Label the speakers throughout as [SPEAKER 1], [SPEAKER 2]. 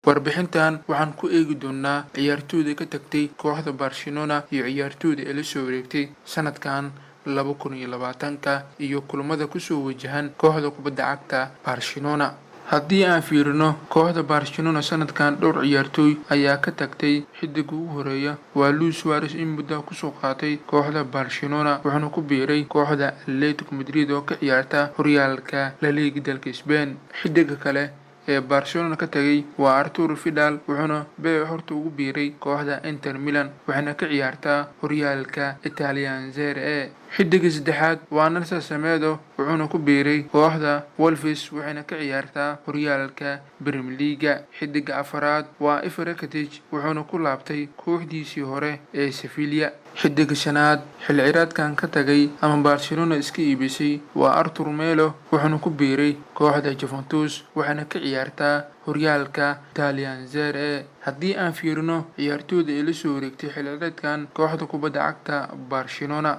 [SPEAKER 1] Warbixintan waxaan ku eegi doonaa ciyaartoyda ka tagtay kooxda Barcelona iyo ciyaartoyda ee la soo wareegtay sanadkan 2020 iyo kulamada ku soo wajahan kooxda kubadda cagta Barcelona. Haddii aan fiirino kooxda Barcelona sanadkan dhowr ciyaartoy ayaa ka tagtay. Xiddiga ugu horeeya waa Luis Suarez in muddo ku soo qaatay kooxda Barcelona wuxuuna ku biiray kooxda Atletico Madrid oo ka ciyaarta horyaalka La Liga dalka Spain. Xiddiga kale ee Barcelona ka tagay waa Arturo Vidal wuxuuna horta ugu biiray kooxda Inter Milan waxaana ka ciyaartaa horyaalka Italian Serie A. Xiddiga saddexaad waa Nelson Semedo wuxuuna ku biiray kooxda Wolves waxaana ka ciyaartaa horyaalka Premier League. Xiddiga afaraad waa Ivan Rakitic wuxuuna ku laabtay kooxdiisii hore ee Sevilla. Xiddiga shanaad xilli ciyaareedkan ka tagay ama Barcelona iska iibisay waa Artur Melo wuxuuna ku biiray kooxda Juventus waxaana ka ciyaartaa horyaalka Italian Serie A. Haddii aan fiirino ciyaartoyda ee la soo wareegtay xilli ciyaareedkan kooxda kubadda cagta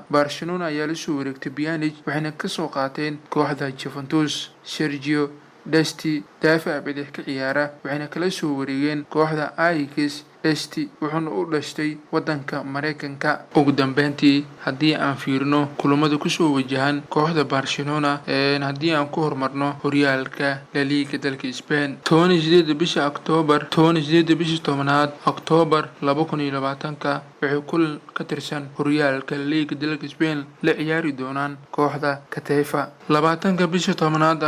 [SPEAKER 1] Barcelona ayaa la soo wareegtay Pjanic waxayna ka soo qaateen kooxda Juventus. Sergio Dest daafac bidix ka ciyaara waxayna kala soo wareegeen kooxda Ajax. Dest wuxuuna u dhashtay waddanka Mareykanka. Ugu dambeyntii haddii aan fiirino kulamada ku soo wajahan kooxda Barcelona haddii aan ku hormarno horyaalka La Liga dalka Spain 18 bisha Oktoobar 2020 waxay kulan ka tirsan horyaalka La Liga dalka Spain la ciyaari doonaan kooxda Getafe. 20 bisha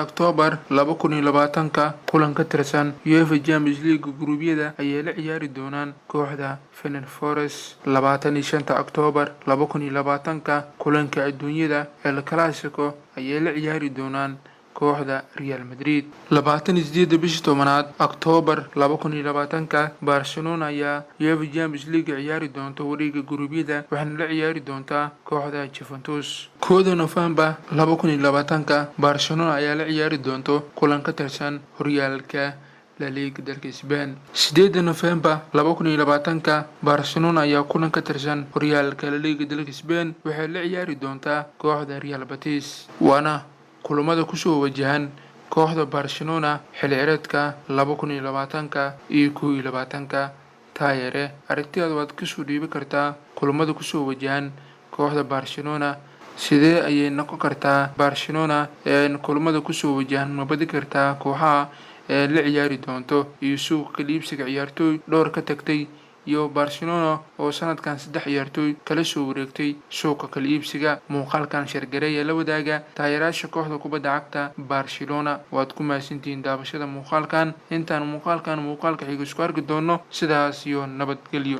[SPEAKER 1] Oktoobar 2020 kulan ka tirsan UEFA Champions League guruubyada ayay la ciyaari doonaan kooxda Fenerbahce. 25 Oktoobar 2020 kulanka adduunyada El Clasico ayay la ciyaari doonaan kooxda Real Madrid. 28 bisha Oktoobar 2020 Barcelona ayaa UEFA Champions League ciyaari doonta wareegga guruubyada waxaana la ciyaari doontaa kooxda Juventus. 1 November 2020 Barcelona ayaa la ciyaari doonta kulan ka tirsan horyaalka La Liga dalka Spain. 8 November 2020 Barcelona ayaa kulan ka tirsan horyaalka La Liga dalka Spain waxay la ciyaari doontaa kooxda Real Betis. Waana kulamada ku soo wajahan kooxda Barcelona xilli ciyaareedka 2020 iyo 2021. Taageere aragtidaada waad ka soo dhiibi kartaa kulamada ku soo wajahan kooxda Barcelona. Sidee ayay noqon kartaa Barcelona kulamada ku soo wajahan ma badi kartaa kooxaha la ciyaari doonto iyo suuqa kala iibsiga ciyaartoy dhowr ka tagtay iyo Barcelona oo sanadkan 3 ciyaartoy kala soo wareegtay suuqa kala iibsiga. Muuqaalkan shargareeya la wadaaga taageerayaasha kooxda kubadda cagta Barcelona. waad ku mahadsantihiin daawashada muuqaalkan. Intaan muuqaalka xiga isku arki doono sidaas iyo nabadgelyo.